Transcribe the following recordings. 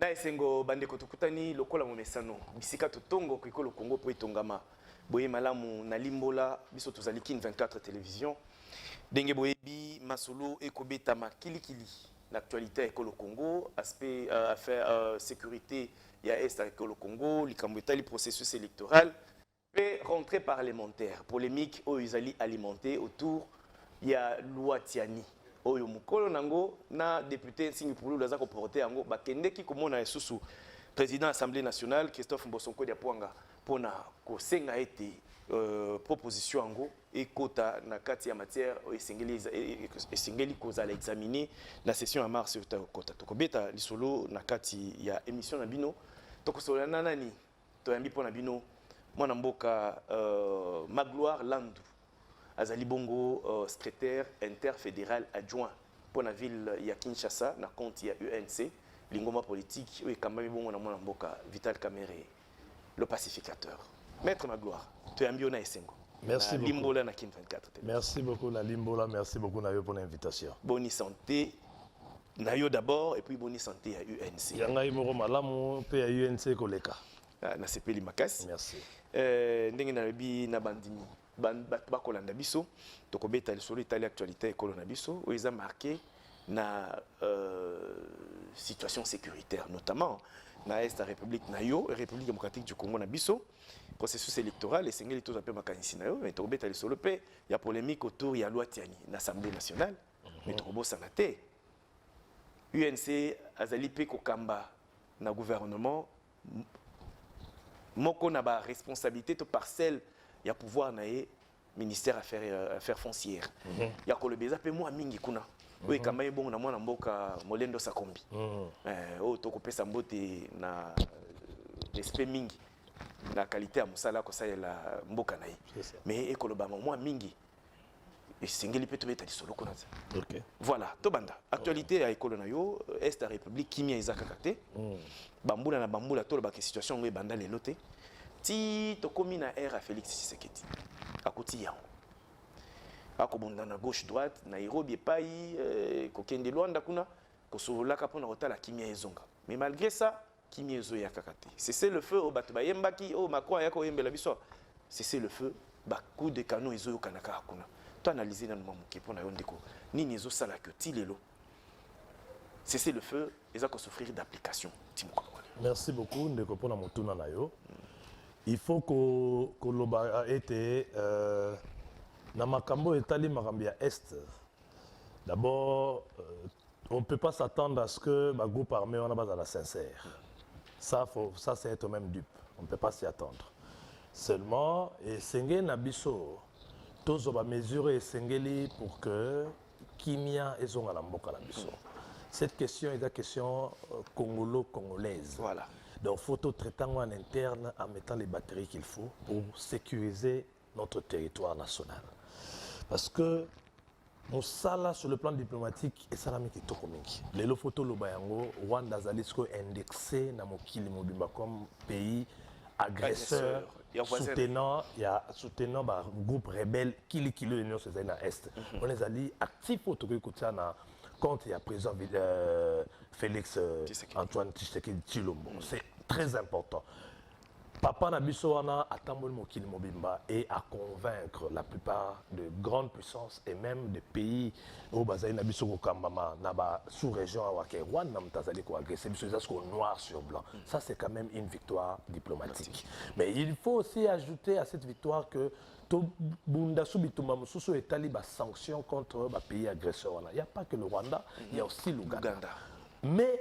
Na esengo bandeko tukutani lokola momesano bisika totongo kwikolo Congo po itongama boye malamu na limbola biso tozali kin 24 télévision denge boyebi masolo ekobeta makilikili l'actualité ekolo Congo aspect affaire sécurité ya est ekolo Congo likambo etali processus électoral et rentrée parlementaire polémique o izali alimenté autour ya loi Tiani oyo mukolo nango na député Nsingi Pulu laza ko porter yango bakendeki komona esusu président assemblée nationale Christophe Mbosonko Diapwanga pona ko senga ete proposition yango ekota na kati ya matière esengeli kozala examiner na session ya mars kota tokobeta lisolo na kati ya émission na bino tokosola nani toyambi pona bino mwana mboka Magloire Landu azali bongo secrétaire interfédéral adjoint pour la ville ya Kinshasa na compte ya UNC lingoma politique oui kambami bongo na mwana mboka Vital Kamerhe le pacificateur maître Magloire to yambio na esengo merci beaucoup limbola na Kin 24 merci beaucoup na limbola merci beaucoup na yo pour l'invitation bonne santé na yo d'abord et puis bonne santé à UNC yanga imoko malamu pe ya UNC koleka na sepeli makasi merci ndenge na bi na bandimi bakolanda biso tokobeta lisolo itali actualité ekolo na biso oyo eza marqué na situation sécuritaire notamment na est la république na yo république démocratique du Congo na biso processus électoral esengeli toza pe makanisi na yo mais tokobeta lisolo pe ya polémique autour ya loi Tiani na assemblée nationale mais tokobosana te UNC azali pe kokamba na gouvernement moko na ba responsabilité to parcelle ya pouvoir na ye ministère affaires foncières ya kolobeza pe moi mingi kuna oyo kamba ye bongo na mwana mboka Molendo Sakombi oyo tokopesa mbote na respect mingi na qualité ya mosala kosalela mboka na ye mais ekoloba moi mingi esengeli pe tobeta lisolo kuna OK voilà tobanda actualité ya ekolo na yo est la république kimia ezaka kate bambula na bambula toloba ke situation ngo ebanda lelo te ti tokomi na ère à Félix Tshisekedi akoti yango akobunda na gauche droite Nairobi epai kokende Luanda kuna kosololaka mpona kotala kimia ezonga mais malgré ça kimia ezoyaka kate c'est le feu o bato bayembaki o Macron ayaka oyembela biso c'est le feu bacoup de canon ezoyokanaka kuna to analyser na moke mpona yo ndeko nini ezosalaka ti lelo c'est le feu ezako souffrir d'application timoko. Merci beaucoup ndeko mpona motuna na yo. Il faut que loba été na makambo etali makambo ya est. D'abord on peut pas s'attendre à ce que ma groupe armé on a pas la sincère. Ça c'est être même dupe. On peut pas s'y attendre. Seulement et sengé na biso tozo ba mesurer sengeli pour que kimia ezonga na mboka na biso. Cette question est la question congolo-congolaise. Voilà. Donc, il faut traiter en interne en mettant les batteries qu'il faut pour sécuriser notre territoire national. Parce que, on sala sur le plan diplomatique, et ça qui est communiqué. Les photos le bayango, Rwanda Zalisco indexé dans Mobimba comme pays agresseur, soutenant le groupe rebelle qui l'Union sociale dans l'Est. On les a dit actifs au quand il y a président Félix Antoine Tshisekedi Tshilombo. C'est très important. Papa Nabisoana a tambol mokili mobimba et à convaincre la plupart de grandes puissances et même des pays au Bazaï Nabisoko Kambama, Naba sous-région à Rwanda, Namtazali ko agressé, noir sur blanc. Ça c'est quand même une victoire diplomatique. Mais il faut aussi ajouter à cette victoire que Bunda Subitumba Mususu est taliba sanctions contre les pays agresseurs. Il n'y a pas que le Rwanda, il y a aussi l'Ouganda. Mais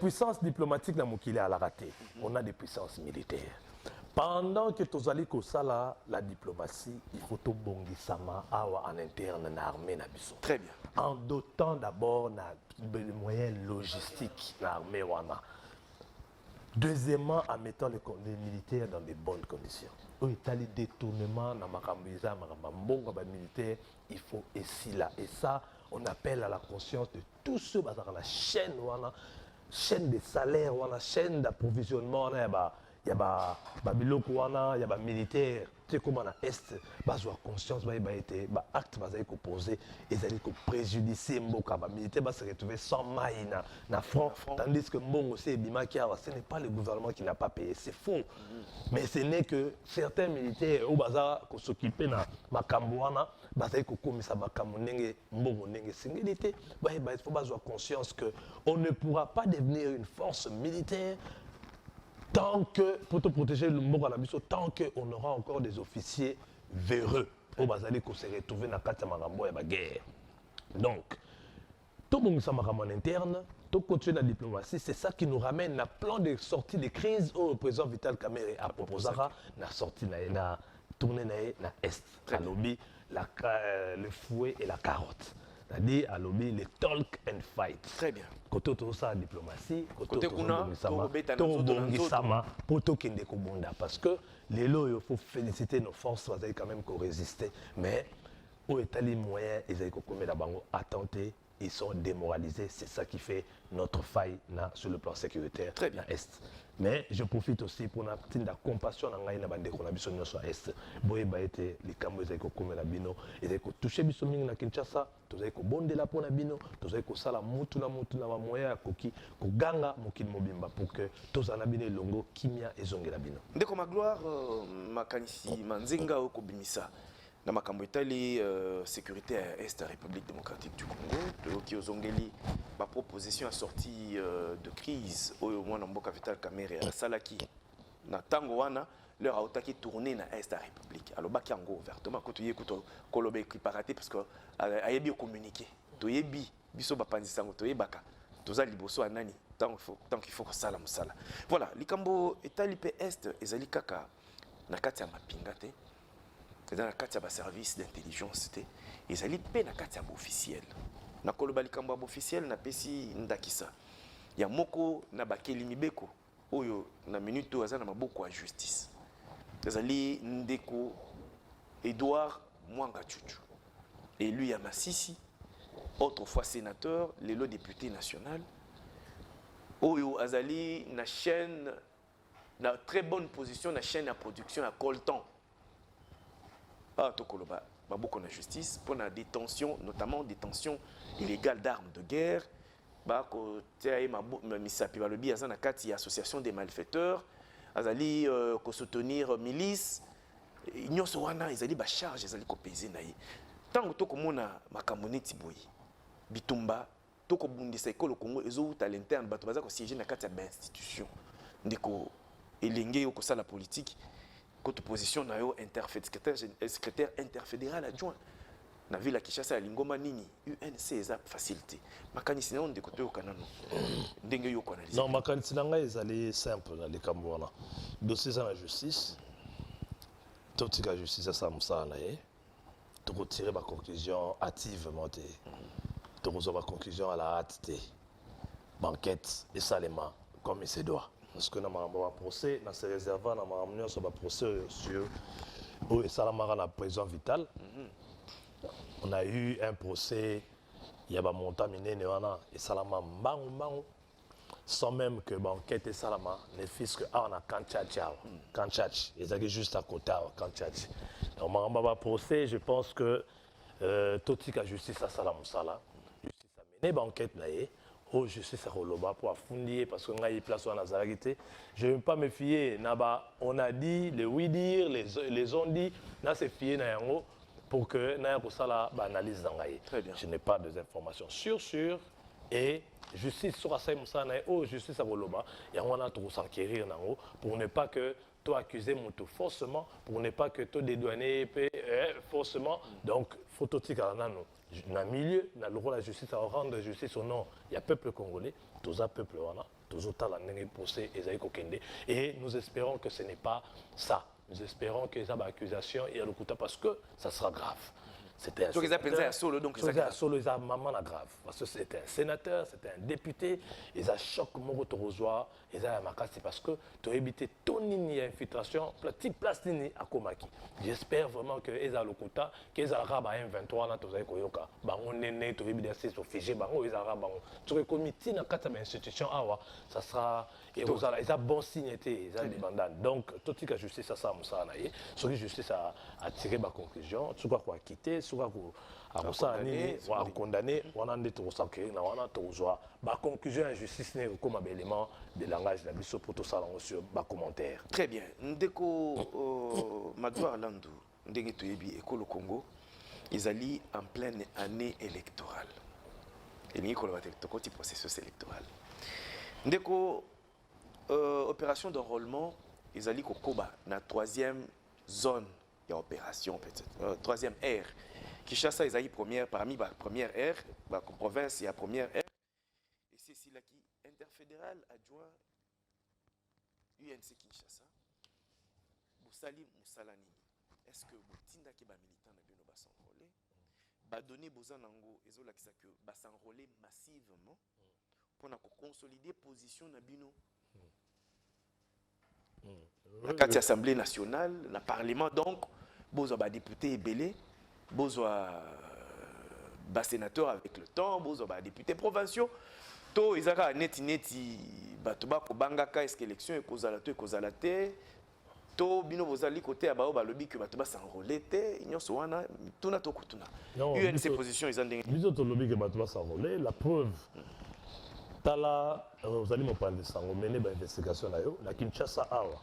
puissance diplomatique dans Mokili à la raté. On a des puissances militaires. Pendant que Tozali Kosala, la diplomatie, il faut tout bongisama en interne dans l'armée nabiso. Très bien. En dotant d'abord les moyens logistiques dans l'armée Wana. Deuxièmement, en mettant les militaires dans de bonnes conditions. Au Italie, détournement dans Makambiza, Makambonga, militaire, il faut ici là. Et ça, on appelle à la conscience de tous ceux qui sont dans la chaîne de salaire, la chaîne d'approvisionnement, il y a des militaires te comme na est bazwa conscience ba été ba acte bazali ko poser ezali ko préjudicer mboka ba militaire ba se retrouver sans maille na front tandis que mbongo c'est bimaki awa ce n'est pas le gouvernement qui n'a pas payé c'est faux mais ce n'est que certains militaires au bazar ko s'occuper na makambo wana bazali ko komisa makambo ndenge mbongo ndenge singilité ba il faut bazwa conscience que on ne pourra pas devenir une force militaire tant que, pour te protéger le mot à la mission, tant qu'on aura encore des officiers véreux, au Bazali qu'on s'est retrouvé dans la guerre. Donc, tout le monde en interne, tout continuer la diplomatie, c'est ça qui nous ramène à plan de sortie de crise où le président Vital Kamerhe a proposé la sortie na tournée na est, à lobby, le fouet et la carotte. C'est-à-dire à lobby le talk and fight. Très bien. Côté tout ça diplomatie, côté Bongisama, pour tout qui est parce que les lots il faut féliciter nos forces, vous avez quand même résister, mais où est les moyens, ils ont commis la bango attenter, ils sont démoralisés, c'est ça qui fait notre faille là, sur le plan sécuritaire. Très bien. Est. Mais je profite aussi pour la compassion dans la bande qu'on a besoin de sur est. Boy ba été les cambos ils ont commis la bino, ils ont touché bisoming na Kinshasa, tous ils ont bondé la pour la bino, tous ils ont sala mutu na moya koki ko ganga mokili mobimba pour que tous en abine longo kimia ezonge la bino. Ndeko magloire makanisi manzenga oko bimisa. Na makambo etali sécurité à Est République démocratique du Congo qui ozongeli ba proposition à sortie de crise oyo mwana mboka Vital Kamerhe à salaki na tango wana leur a attaqué tourner na Est République alobaki yango ouvertement ko toye ko koloba préparé parce que ayebi communiquer toyebi biso bapanzisa ngo toyebaka toza liboso anani tant qu'il faut que ça la musala voilà likambo etali pe Est ezali kaka na kati ya mapinga te dans la carte de service d'intelligence ils allaient payer la carte officielle na koloba likambo officiel na pesi ndakisa ya moko na bakeli mibeko oyo na minute oza na maboko ya justice ezali ndeko Edouard Mwanga Chuchu élu ya Masisi autrefois sénateur lelo député national oyo azali na chaîne na très bonne position na chaîne de production à Coltan. Tokoloba baboko na justice pour la détention notamment détention illégale d'armes de guerre ko taye misapi balobi azana kati association des malfaiteurs azali ko soutenir milice nyonso wana ezali ba charge ezali ko peser na ye tango tokomona makambo neti boyi bitumba tokobundisa ekolo Congo ezouta l'interne bato baza ko siéger na kati ya ba institution ndeko elenge yo ko sala politique côté position na yo secrétaire interfédéral adjoint na ville à Kinshasa ya Lingoma nini UNC eza facilité makanisi na onde côté yo kanano ndenge yo analyse non makanisi na ngai ezali simple na likambo wana dossier za la justice totika justice ça musala na ye to retirer ma conclusion hâtivement te to resolver ma conclusion à la hâte te banquette et salement comme il se doit. Parce que dans le procès, dans ces réservoirs, dans le procès sur le président Vital, on a eu un procès, il y a un montant miné et Salama Mbangou, sans même que l'enquête et Salama ne fissent que on a Kanchach, ils étaient juste à côté de Kanchach. Dans le procès, je pense que tout ce qui a justice à Salam Sala, justice a mené l'enquête. Oh, je sais ça pour affundir parce qu'on a eu place en Nazarité. Je ne vais pas me fier. On a dit, les oui dire, les ont dit, là c'est fier pour que ça analyse dans je n'ai pas des informations sûres et justice sur la oh justice à Roloba et on a tout s'enquérir pour ne pas que toi accuser mon tout forcément pour ne pas que toi dédouaner forcément donc phototique à dans le milieu, dans le rôle de la justice, à rendre justice au nom, il y a peuple congolais, tous les peuples, tous les procès, et nous espérons que ce n'est pas ça. Nous espérons que ça va accusation et à l'okuta parce que ça sera grave. C'était un Donc ils appellent ça solo, donc ils ont solo, ils ont maman la grave. Parce que c'était un sénateur, c'était un député, ils ont choc mon retour ils ont ma casse parce que tu as évité ton nini infiltration, petite place nini à Komaki. J'espère vraiment que ils ont le quota, qu'ils ont raba M23 dans tous les koyoka. Bango néné, tu as évité c'est sur figé, bango ils ont raba. Tu as comité dans quatre institutions, ça sera et ils ont bon signe été, ils ont des bandanes. Donc tout ce que justice ça moussa naïe, ce que justice a tiré ma conclusion, tu crois quoi quitter, tu crois quoi condamné, on a des tout ça que na on a tout joie. Ma conclusion en justice n'est comme un élément de langage la biso pour tout ça sur ma commentaire. Très bien. Ndeko Magloire Landou, ndenge toyebi école au Congo, ils allaient en pleine année électorale. Et bien qu'on va côté processus électoral. Ndeko opération d'enrôlement, ils allaient au Koba, na troisième zone de opération peut-être, troisième ère. Kinshasa, ils allaient première parmi la première ère, la province il y a première ère. Et c'est ici là qui interfédéral adjoint UNC Kinshasa. Boussali Moussalani. Est-ce que Boutinda qui est militant na bino ba s'enrôler? Ba donner besoin nango ezola ki que ba s'enrôler massivement pour consolider position na bino. La carte Assemblée nationale, le Parlement, donc, besoin de députés ébélés, besoin de sénateurs avec le temps, besoin de députés provinciaux. To izaka neti batuba ko bangaka est-ce que élection est causalité to bino bozali côté abao balobi que batuba s'enrôler té nyonso wana tuna to kutuna UNC position ils ont ndenge biso to lobi que batuba s'enrôler la preuve tala vous allez me parler de ça on mène ba investigation là yo na Kinshasa awa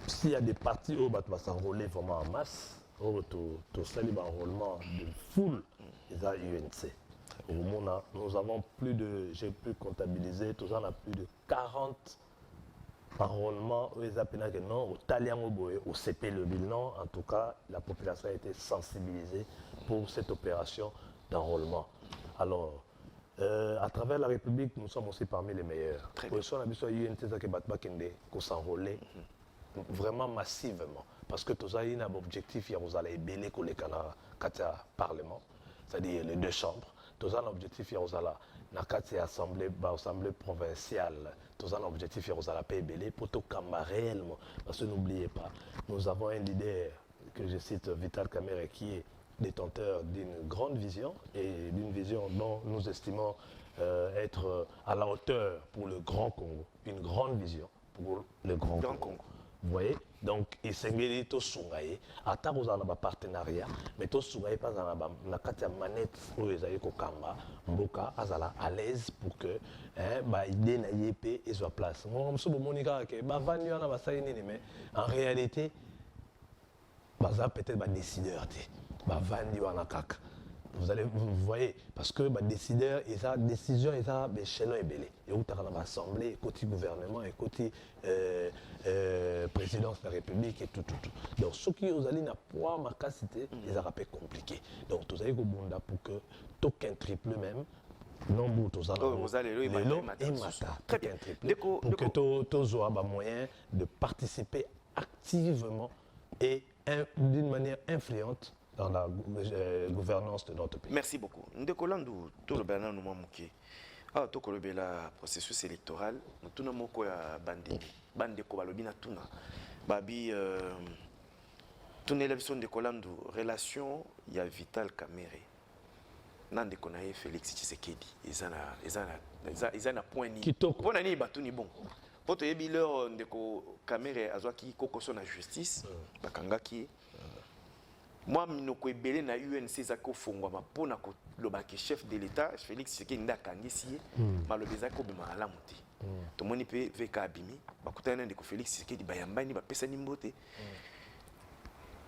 s'il y a des partis où batuba s'enrôler vraiment en masse au to sali ba enrôlement de foule ils ont UNC. Nous avons plus de, j'ai pu comptabiliser, tout ça, on a plus de 40 enrôlements, ils appellent que non, au Talian au CP le bilan. En tout cas, la population a été sensibilisée pour cette opération d'enrôlement. Alors, à travers la République, nous sommes aussi parmi les meilleurs. On a besoin de s'enrôler vraiment massivement. Parce que tout ça, il y a un objectif, il y a un Parlement, c'est-à-dire les deux chambres. Tout ça, l'objectif, il y a l'Assemblée provinciale. Tout ça, l'objectif, il y a la PBL pour tout camara réellement. Parce que n'oubliez pas, nous avons un leader que je cite, Vital Kamerhe, qui est détenteur d'une grande vision et d'une vision dont nous estimons être à la hauteur pour le Grand Congo. Une grande vision pour le Grand Congo. Vous voyez? Donc, il s'est mis tout sungaye. Attends, vous avez un partenariat, mais tout sungaye pas dans la carte manette où ils ont kokamba, mboka, azala à l'aise pour que idée na yépé et soit place. Moi, je me monica que bavani on a basai nini mais en réalité, baza peut-être ba décideur té, bavani on a kaka. Vous voyez, parce que les décideurs, ils ont décision, ils ont des chaînons ébélés. Et où tu as l'Assemblée, côté gouvernement, et côté présidence de la République, et tout. Donc, ceux qui ont allé poids ma capacité, ils ont rappelé compliqué. Donc, vous avez pour que tout qu'un triple même, non, vous allez le très bien. Pour que tu aies moyen de participer activement et d'une manière influente dans la gouvernance de notre pays. Merci beaucoup. Ndekolandu, tout le Bénin nous manque. Ah, tout le Bénin processus électoral, nous tout le monde a bandé kobalobina tuna. Babi, tout l'élection de Kolandu, relation, il y a Vital Kamerhe. Nande konaye Félix Tshisekedi. Ils ont un point ni. Pour nani batuni bon. Pour te yebi leur ndeko Kamerhe azwaki kokoso na justice, bakangaki. Moi, je suis na UNC zako fongwa pona ko lobaki chef de l'État Félix Tshisekedi ndakangisi malobeza ko bima alamuti. To moni pe VK abimi bakutana ndeko Félix Tshisekedi bayambani bapesa ni mbote.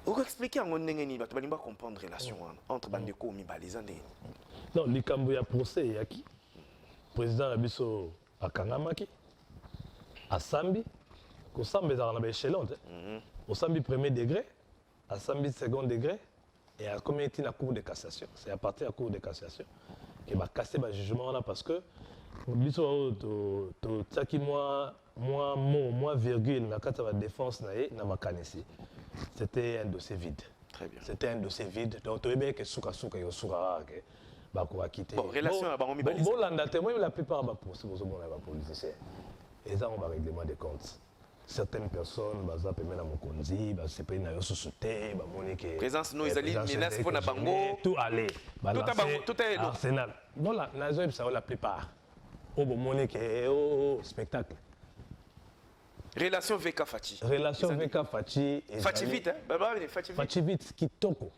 Vous expliquer en ndenge ni bato balimba comprendre relation entre bandeko mibaliza ndenge. Non, likambo ya procès yaki. Président Abisso akangamaki asambi ko sambeza na ba échelon au sambi premier degré. À 100 second degré et à combien est la Cour de cassation. C'est à partir de la Cour de cassation qu'il va casser le jugement là parce que moi virgule la carte de la défense na ma canisi. C'était un dossier vide. Très bien. C'était un dossier vide. Donc, tu veux que Souka et Souka va quitter. Bon, relation à Bangomi Balise. Bon, la plupart des politiciens, ils ont un règlement de comptes. Certaines personnes, baza pemé na mokonzi, baza pemé na yosu sauté, ba monique. Présence nous ils menace pour na bango. Tout aller. Tout est Arsenal. Bon là, la plupart. Au bon monique au spectacle. Relation VK Fachi. Relation VK Fachi. Fachi vite, hein? Fachi vite. Fachi vite, kitoko.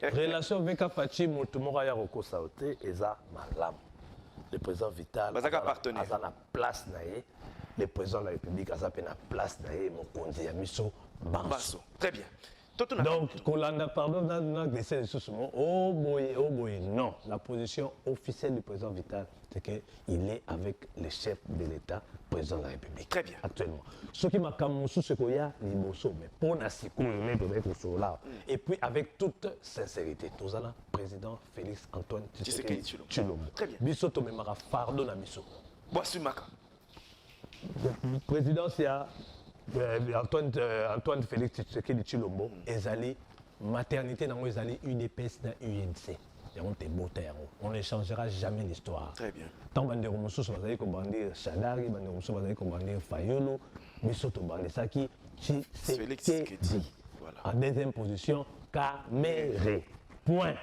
Relation VK Fachi, Motumora Yaroko Saoté, Eza Malam. Le président Vital. Bazaka partenaire. Aza na place naé. Le président de la République a zappé na place naé. Mokonzi Yamiso Banso. Très bien. Donc, Kolanda, pardon, dans glissé sous ce mot. Oh boy, non. La position officielle du président Vital, c'est qu'il est avec le chef de l'État, président de la République. Très bien. Actuellement. Ce qui m'a camoué, c'est qu'il y a les mots, mais pour Nassikou, là. Et puis, avec toute sincérité, tout ça, président Félix Antoine Tshisekedi Tshilombo. Très bien. Bisoto memara fardo na biso. Boissumaka. Président, il y a Antoine Félix Tshisekedi Tshilombo, ezali maternité nango ezali UDPS na UNC. On n'échangera jamais l'histoire. Très bien. Tant bandeko mosusu bazali ko bandir Shadari, bandeko mosusu bazali ko bandir Fayolo, bisoto bandesaki Tshisekedi. Voilà. En deuxième position, Kamere. Point.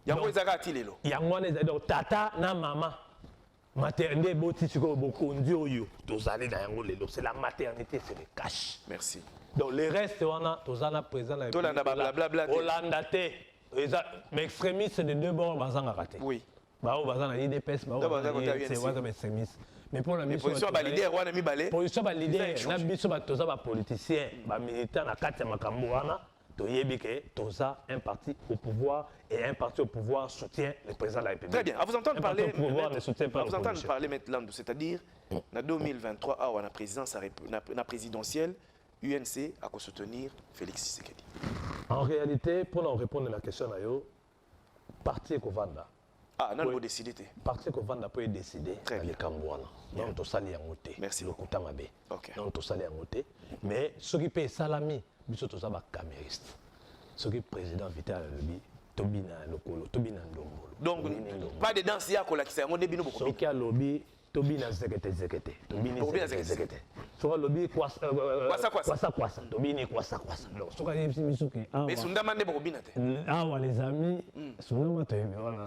Yango ezaka atilelo. Yango ezali donc tata na mama. Maternité, c'est la maternité, c'est le cash. Merci. Donc les restes, on a présent mais extrémistes de deux bords, on a raté. Oui. On a IDPS, on a extrémistes. Mais pour la position leader, on a mis balai. Position leader, on a mis politicien, militant, on a 4 Makamouana. Un parti au pouvoir et un parti au pouvoir soutient le président de la République. Très bien. À vous entendre parler, Maître Landou, c'est-à-dire, en 2023, à la présidentielle, UNC a soutenir Félix Tshisekedi. En réalité, pour répondre à la question, parti est Kovanda. Ah, non, vous décidez. Parti Kovanda peut décider. Très bien. Donc, tout ça, c'est merci. Donc, tout ça, c'est mais ce qui peut salami. Biso toza ba camériste. Ce qui président Vital Alobi, Tobina Lokolo, Tobina Ndombolo. Donc pas de danse ya kola kisa ngo debino boko. Ce qui Alobi, Tobina zekete. Tobini zekete. So Alobi kwasa. Tobini kwasa. Donc so ka yebisi biso ke ah. Mais sunda mande boko bina te. Ah wa les amis, sunda mato yebe voilà.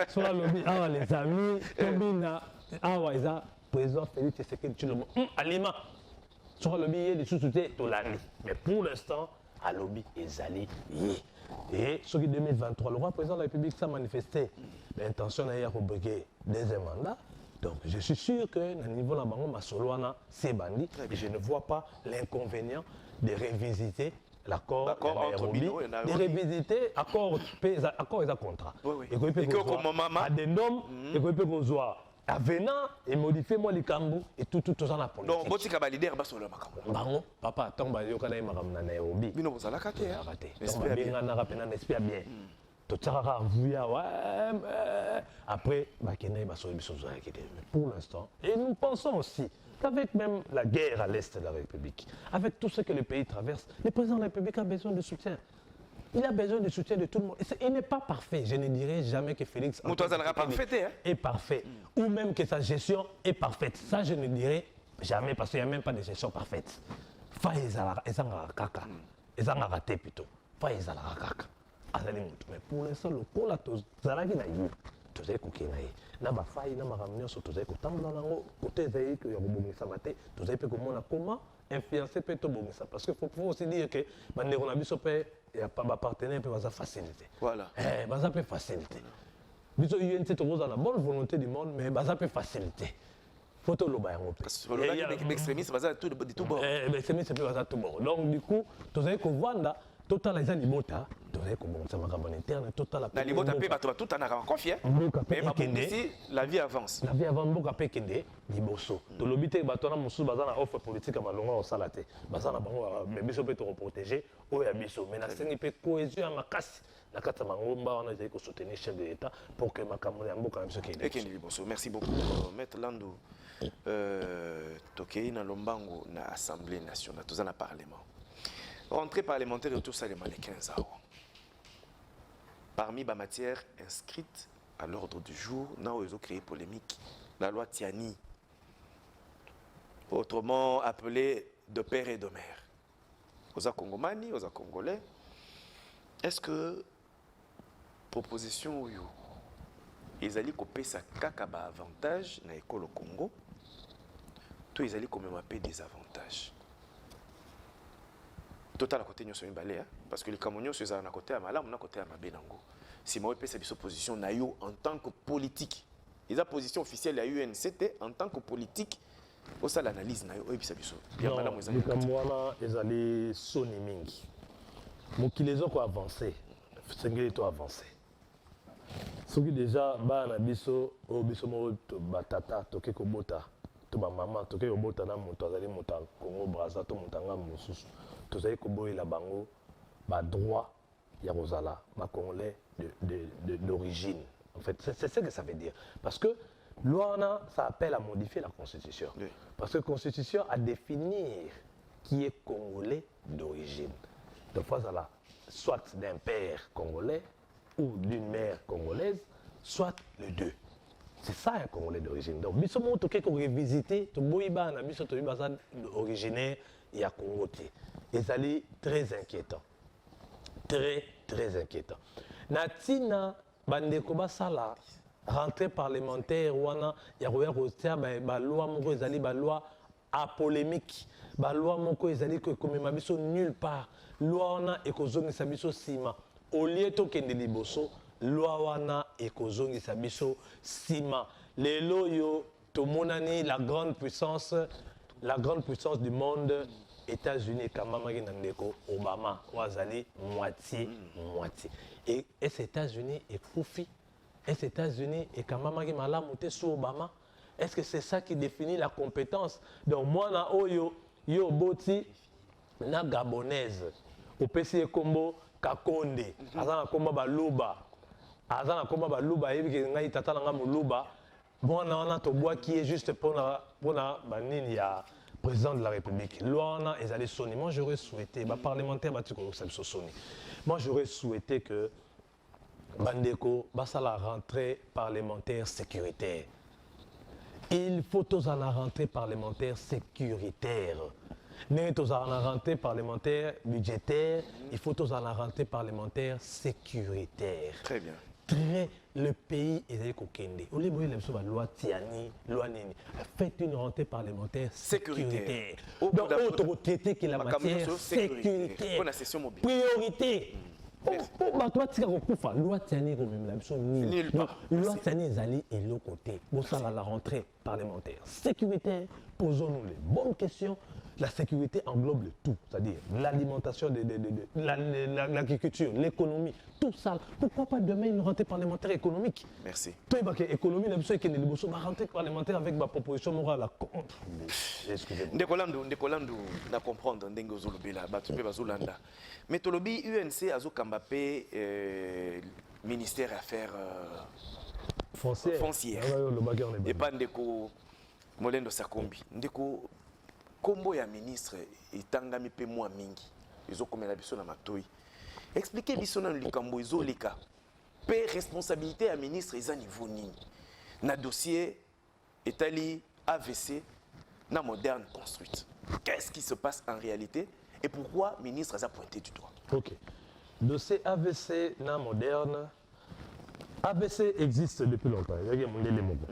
So Alobi ah les amis, Tobina ah wa isa président Félix Tshisekedi Tshilombo. Alima. Sur le billet de sous-souté, mais pour l'instant, à lobby est allé. Et ce qui 2023, le roi président de la République s'est manifesté l'intention d'aller rebriguer deuxième mandat. Donc je suis sûr que au niveau de la banque Masoloana, c'est bandit. Et je ne vois pas l'inconvénient de revisiter l'accord entre Bino et Nairobi. De revisiter l'accord et le contrat. Et que maman addendum et que peut qu'on avenant et modifier moi les cambou et tout ça la politique. Donc botika ba leader ba solo makambo. Bango papa tant ba yo kana makam na Nairobi. Bino bozala kate. Espère bien na rapena espère bien. Tout ça ra vuya ouais. Après ba kena ba solo biso za kete. Pour l'instant et nous pensons aussi qu'avec même la guerre à l'est de la République, avec tout ce que le pays traverse, le président de la République a besoin de soutien. Il a besoin du soutien de tout le monde. Il n'est pas parfait. Je ne dirais jamais que Félix est parfait. Ou même que sa gestion est parfaite. Ça, je ne dirais jamais parce qu'il n'y a même pas de gestion parfaite. Ils ont raté plutôt. Mais pour l'instant, le coup là, tu as dit tous les coquins na ba faille na maramio so tous les kotamba nango côté zai que ya bobongisa mate tous les pe comment comment influencer peut to bongisa parce que faut aussi dire que bandeko na biso pe ya pas ba partenaire pe baza facilité voilà baza pe facilité biso UNC to roza la bonne volonté du monde mais baza pe facilité faut to loba yango pe extrémiste baza tout de tout bord extrémiste pe baza tout bord donc du coup tous les ko vanda total les animota devrait commencer à campagne interne total la libota pe bato tout en a confié mais la vie avance mboka pe kende liboso to lobité bato na musu bazana offre politique malonga au salate bazana bango mais biso pe to protéger o ya biso mais na sengi pe cohésion makasi na kata mangomba on a été soutenir chef de l'état pour que makambo ya mboka biso kende liboso merci beaucoup maître Landou tokei na lombango na assemblée nationale tozana parlement Rentrée parlementaire et tout ça, les malais 15 ans. Parmi les matières inscrites à l'ordre du jour, nous avons créé polémique. La loi Tiani, autrement appelée de père et de mère. Aux Congomani, aux Congolais, est-ce que proposition ou ils allaient couper sa kakaba avantage dans l'école au Congo, tout ils allaient quand même appeler des avantages. Total à côté nous sommes balés, parce que les Camerounais sont à côté à Malam, à côté à Mabenango. Si moi je cette position naïo en tant que politique, les position officielle à UNCT en tant que politique, au ça l'analyse naïo et puis ça biso. Bien Malam les Camerounais ils allaient sonner mingi. Mon qui les ont quoi avancé, c'est qu'ils ont avancé. Ce qui déjà ba na biso o biso mo batata toke ko bota to ba maman toke ko bota na moto azali moto Congo Brazza to motanga mosusu. Tozali koboyela bango ba droit ya rozala ba congolais d'origine. En fait, c'est ce que ça veut dire. Parce que loi ça appelle à modifier la constitution. Oui. Parce que la constitution a définir qui est congolais d'origine. Donc voilà, soit d'un père congolais ou d'une mère congolaise, soit les deux. C'est ça un congolais d'origine. Donc biso mo to keko revisiter to boyiba na biso to bibaza originaire ya Congo. Et ça est très inquiétant. Très, très inquiétant. Natina, bandeko basala, rentrée parlementaire, wana, yaroya rotia, ba loi moko ezali, ba loi apolémique, ba loi moko ezali, comme mabiso nulle part. Loi wana ekozongi sabiso sima. Au lieu to kende liboso, loi wana ekozongi sabiso sima. Les loyo, to monani, la grande puissance du monde. États-Unis, Kamamagi Nandeko, Obama, Ouazali, moitié. Et ces États-Unis est Koufi. Et ces États-Unis et Kamamagi Malamouté sous Obama. Est-ce que c'est ça qui définit la compétence? Donc, moi, na Oyo, Yo Boti, na Gabonaise, au PCE Kombo, Kakonde, Azana Komba Baluba, Azana Komba Baluba, et Ngai Tatana Muluba, moi, na Tobois qui est juste pour na Banini ya. Président de la République, Luana et Zali Soni. Moi, j'aurais souhaité, parlementaire, moi, j'aurais souhaité que Bandeko, ça la rentrée parlementaire sécuritaire. Il faut tous en la rentrée parlementaire sécuritaire. N'est tous en la rentrée parlementaire budgétaire, il faut tous en la rentrée parlementaire sécuritaire. Très bien. Le pays est kokende. Au lieu de la loi Tiani, loi Nini, faites une rentrée parlementaire sécuritaire. Donc, autre traité qui la matière sécuritaire. Priorité. Loi Tiani, loi Tiani, Zali et l'autre côté. Bon, ça va la rentrée parlementaire sécuritaire. Posons-nous les bonnes questions. La sécurité englobe le tout, c'est-à-dire l'alimentation, l'agriculture, l'économie, tout ça. Pourquoi pas demain une rentrée parlementaire économique? Merci. Toi, l'économie, la rentrée parlementaire avec ma proposition morale. Excusez-moi. Ndekolando na comprendre ndenge zolobela batu pe bazolanda. Mais tolobi UNC azo kambapé ministère affaires foncières. Et pas ndeko Molendo Sakombi. Ndeko Kombo ya ministre etangami pe mwa mingi ezokomela biso na matoi. Expliquez biso na likambo ezoleka. Pe responsabilité ya ministre eza niveau nini. Na dossier etali AVC na moderne construite. Qu'est-ce qui se passe en réalité et pourquoi ministre a pointé du doigt? OK. Dossier AVC na moderne. AVC existe depuis longtemps. Il y a mondele moko.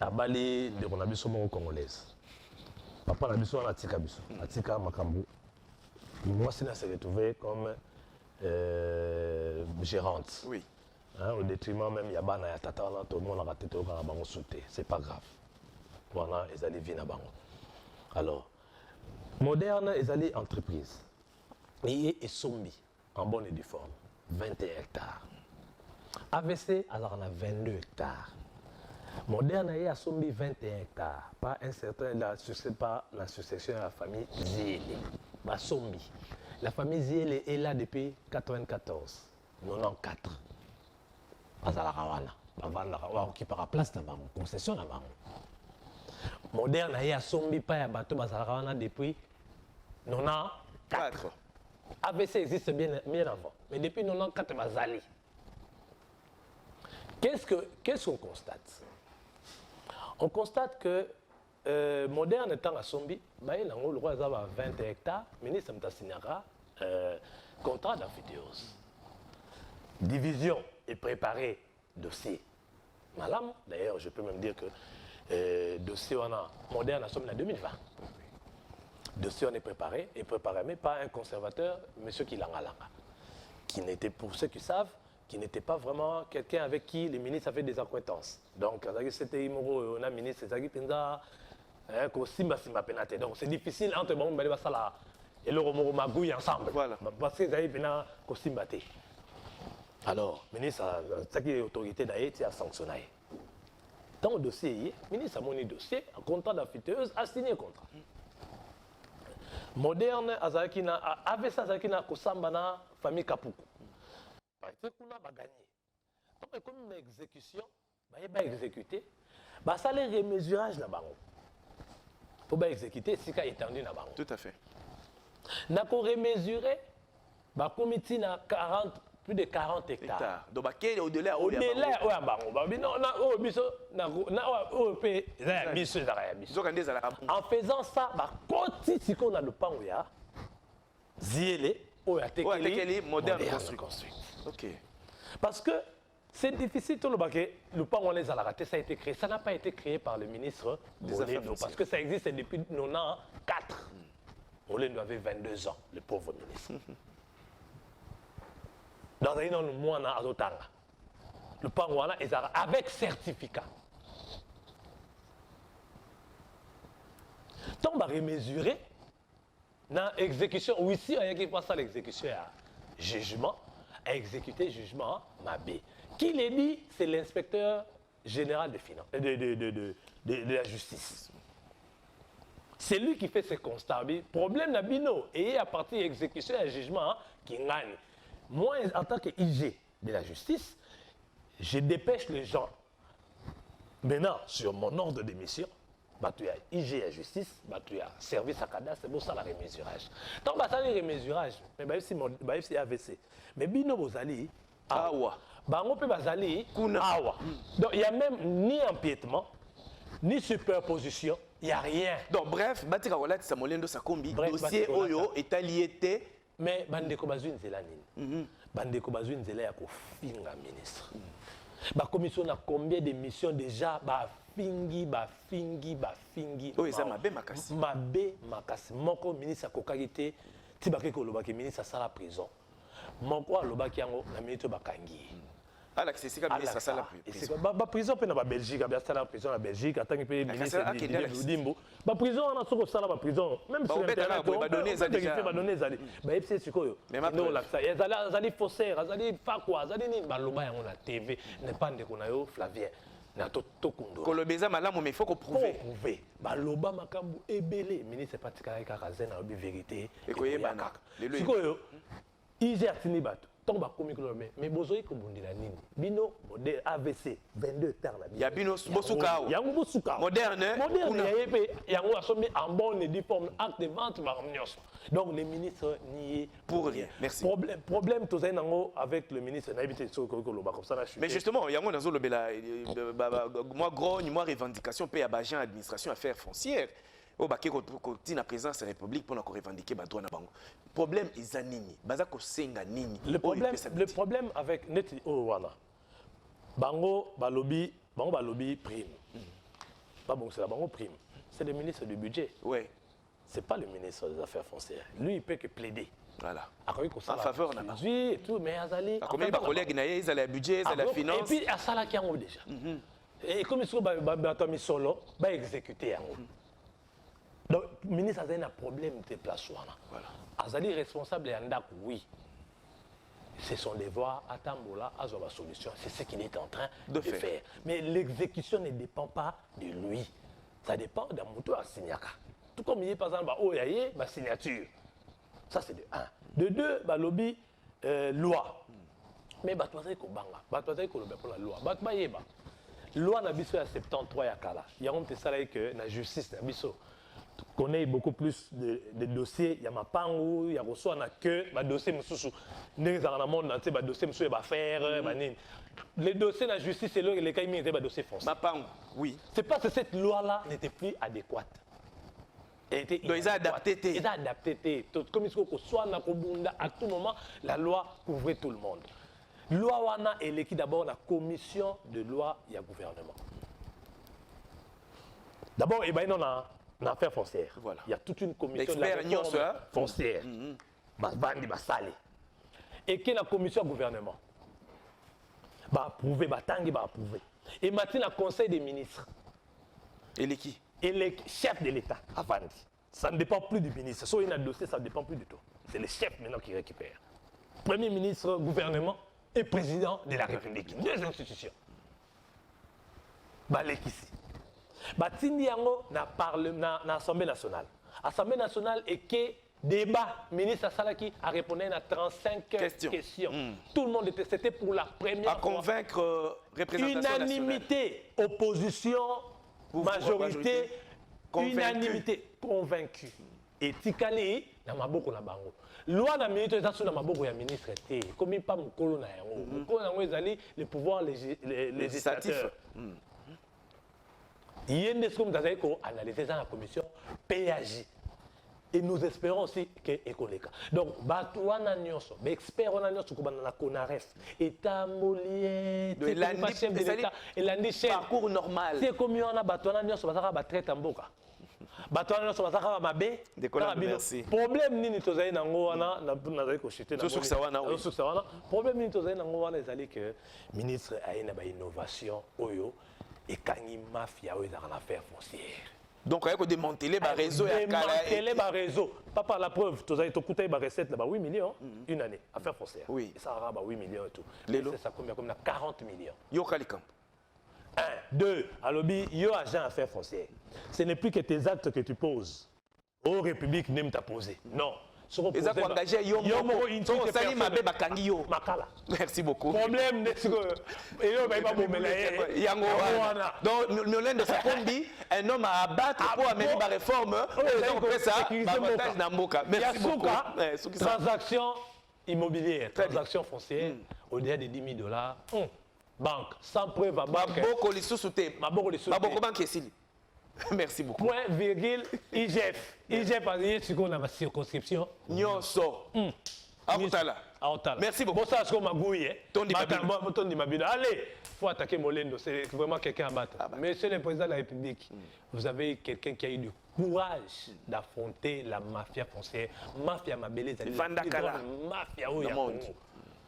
Abali de konabiso moko congolaise. Papa n'a besoin d'atika biso, atika makambu. Moi, c'est là s'est retrouvé comme gérante. Oui. Hein, au détriment même Yabana ya tata là, tout le monde a raté tout le monde sauté. C'est pas grave. Voilà, ils allaient venir à Bango. Alors, moderne, ils allaient entreprise. Et Sombi, en bonne et due forme, 21 hectares. AVC, alors on a 22 hectares. Moderne est à Sombi 21 hectares, pas un certain, pas la succession de la famille Ziele. Bah, Sombi. La famille Ziele est là depuis 94, 94. Pas à la Rawana. On occupera la place dans la concession. Moderne est à Sombi, pas à Bateau Bazarawana depuis 94. 94. AVC existe bien avant. Mais depuis 94, Bazali. Qu'est-ce qu'on constate? On constate que moderne étant à Sombi, le roi a 20 hectares, ministre Mtassignara, contrat d'amphithéose. Division et préparé dossier. Malam, d'ailleurs, je peux même dire que dossier moderne à Sombi en 2020. Dossier on est préparé, mais pas un conservateur, M. Kilangalanga, qui n'était, pour ceux qui savent, qui n'était pas vraiment quelqu'un avec qui les ministres avaient des acquaintances. Donc, c'était Imoro, on a ministre, c'est Penza, donc c'est difficile entre bon, et le Romoro Magouille ensemble. Voilà. Parce que Zaï Pena Kosimbate. Alors, le ministre a autorité d'ailleurs a sanctionné. Dans le dossier, le ministre a mon dossier, un contrat d'amphithéose, a signé un contrat. Moderne, avait ça, Kosambana, famille Kapuku. On a gagné. Donc, comme une exécution, il va exécuter, ça les remesurage là-bas. Pour exécuter, c'est qu'il étendu là-bas. Tout à fait. N'a qu'on remesuré, comité na 40, plus de 40 hectares. Donc, au-delà, en faisant ça, on a le pan où il y a Ziele, où il y a moderne construit. Ok. Parce que c'est difficile, le pan où les a raté, ça a été créé. Ça n'a pas été créé par le ministre Moléno, parce que ça existe depuis 94. Moléno avait 22 ans, le pauvre ministre. Dans un mois, on a le pan où avec certificat. Donc, on va remesurer dans l'exécution. Ou ici, il y a qui passe à l'exécution à jugement, à exécuter jugement, Mabé. Qui l'a dit? C'est l'inspecteur général de finances, de la justice. C'est lui qui fait ce constat. Problème d'Abino. Et à partir de l'exécution et jugement, qui gagne. Moi, en tant qu'IG de la justice, je dépêche les gens. Maintenant, sur mon ordre de mission, tu as IG à justice, tu as service à cadastre, c'est pour ça le remesurage. Donc, ça le remesurage, mais c'est AVC. Mais Bino Bozali, Awa. Bango peut Bazali, Awa. Donc, il n'y a même ni empiètement, ni superposition, il n'y a rien. Donc, bref, Batika Walat Samolendo Sakombi, dossier Oyo est allié. Mais Bandeko Bazouine Zélanine. Bandeko Bazouine Zéla Finga ministre. La commission a combien de missions déjà? Fingi. Oh, ça m'a bien makasi. Makasi. Moko ministre a kokagité. Tibake Kolobaki ministre a la prison. Moko a lobaki yango na ministre bakangi. Ah, c'est comme ministre a la prison. La prison peut na Belgique, a bien la prison en Belgique, attends que ministre de Dimbo. La prison on a soko sala la prison. Même si internet on va donner ça déjà. Va donner ça. Ba FC sikoyo. Non la ça. Azali faussaire, azali fakwa, azali ni baloba yango na TV, ne pas ndeko na yo Flavien. Na to kundo. Kolobeza malamu mais il faut qu'on prouve. Prouver. Baloba makambu ebele, ministre patika ka kazena obi vérité. Ekoyebana. Sikoyo. Ije atini bato. Donc, mais bozoï kobundila nini bino modèle AVC 22 hectares la ya bino bosuka yango bosuka moderne yango asombi en bonne et due forme acte de vente marmignos. Donc les ministres nié pour rien. Merci. Problème tout ça nango avec le ministre n'habité sur koloba comme ça. Mais justement yango nazo lobela moi grogne moi revendication paye à bagent administration affaires foncières au baké côté na présidence de la République pour revendiquer ba droit na bango. Problème izanini baza ko senga nini. Le problème avec neti wana bango balobi prime. Pas bon c'est la bango prime. C'est le ministre du budget. Ouais. C'est pas le ministre des affaires foncières. Lui il peut que plaider. Voilà. En faveur na ba. Oui et tout mais azali. Combien de collègues na ils allaient budget, ils allaient finance. Et puis à ça là qui en déjà. Et comme ils sont ba solo ba exécuter yango. Donc, le ministre a un problème de place. Voilà. Azali responsable et Andak, oui. C'est son devoir à Tambola, à la solution. C'est ce qu'il est en train de faire. Mais l'exécution ne dépend pas de lui. Ça dépend d'un mouton à Signaka. Tout comme il y a par exemple, ma signature. Ça, c'est de 1. De 2, lobby, loi. Mais Batouazay Kobanga. Batouazay Kobanga pour la loi. Batouazay loi n'a biso à 73 à Kala. Il y a un petit salaire que la justice n'a biso. connaît beaucoup plus de dossiers. Il y a ma pangu, il y a reçoit que ma dossier mususu. N'est dans le monde entier, ma dossier mususu va faire, les dossiers de la justice, c'est là que les cas étaient ma dossier foncier. Ma pangu, oui. C'est parce que cette loi-là n'était plus adéquate. Donc ils ont adapté. Ils ont adapté. Comme il faut que soit à tout moment, la loi couvrait tout le monde. Loi wana est l'équipe d'abord la commission de loi et gouvernement. D'abord, il y a une affaire foncière. Voilà. Il y a toute une commission de la réforme foncière. Bandi basale. Et que la commission de gouvernement va approuver, va tanguer, va approuver. Et maintenant, le conseil des ministres. Et les qui? Et les chefs de l'État, avant. Ça ne dépend plus du ministre. Soit il y a un dossier, ça ne dépend plus du tout. C'est les chefs maintenant qui récupèrent. Premier ministre, gouvernement et président de la République. Deux institutions. Balekisi. Batindi yango na Assemblée nationale. Assemblée nationale est que débat, ministre Salaki a répondu à 35 questions. Tout le monde était, c'était pour la première fois. À convaincre représentation unanimité, opposition, majorité, unanimité, convaincu. Et Tikali, na maboko na bango. Loi na ministre eza sous na maboko ya ministre té. Comme pas mukolo na yango. Mukolo na yango ezali le pouvoir législatif. Il y a comme vous avez analysé dans la commission PAJ. Et nous espérons aussi que Ekoleka. Donc, Batouana Nyonso, expert on a Nyonso comme la Conaref, État Molier, chef de l'État, et parcours normal. C'est comme on a Batouana Nyonso, ça va traiter en boca. Batouana Nyonso, ça va mabé. Merci. Problème ni tozaï nango wana na na ko chité na. Problème ni tozaï nango wana ezali que ministre a une innovation oyo et kangi mafia oyo dans l'affaire foncière. Donc, il faut démanteler le réseau. Démanteler le réseau. Pas par la preuve. Tu as coûté une recette là, 8 millions, une année, affaire foncière. Oui. Et ça aura 8 millions et tout. Ça combien comme 40 millions. Yo Kalikam. 1, 2, à lobby, yo agent affaire foncière. Ce n'est plus que tes actes que tu poses. Au République, n'aime t'a posé. Non. Et ça pour engager yo merci beaucoup. Problème de donc Miolende Sakombi, un homme à abattre pour amener la réforme. Merci beaucoup. Transaction immobilière, transaction foncière, au-delà de $10,000. Banque, sans preuve à banque. Merci beaucoup. Point, virgule, IGF. IGF a dit qu'on a ma circonscription. Nyonso. Merci beaucoup. Bon, ça, c'est comme allez, il faut attaquer Molendo. C'est vraiment quelqu'un à battre. Monsieur le Président de la République, vous avez quelqu'un qui a eu du courage d'affronter la mafia foncière. Mafia Mabélé, mafia au Congo.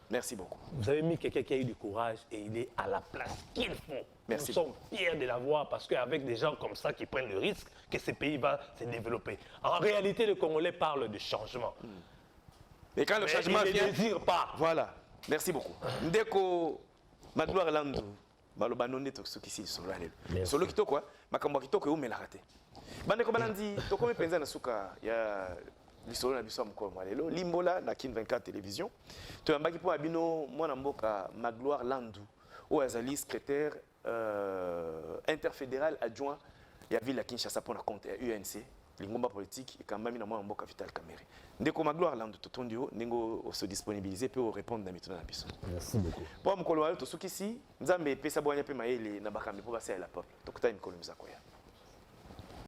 Merci beaucoup. Vous avez mis quelqu'un qui a eu du courage et il est à la place qu'il faut. Merci. Nous sommes fiers de l'avoir parce qu'avec des gens comme ça qui prennent le risque que ce pays va se développer. En réalité, le Congolais parle de changement. Et quand le changement vient, il ne désire pas. Voilà. Merci beaucoup. Ndeko Magloire Landu, Malobanone Toksukisi Solale. Solo kitoko, makambo kitoko umela raté. Bandeko Balandi, tokome penza na suka ya lisolo na biso mko mwalelo limbola na Kin 24 télévision. Toyambaki po abino mwana mboka Magloire Landu, o azali secrétaire interfédéral adjoint ya ville ya Kinshasa pour na compte ya UNC. Lingomba politique et quand même na mboka Vital Kamerhe. Ndeko Magloire Landu totondio ndingo se disponibiliser pour répondre na mituna na biso. Merci beaucoup. Pour mkolo walo tosukisi nzambe pesa bwanya pe maele na bakambi po basa ya la peuple. Tokutani mkolo mzako ya.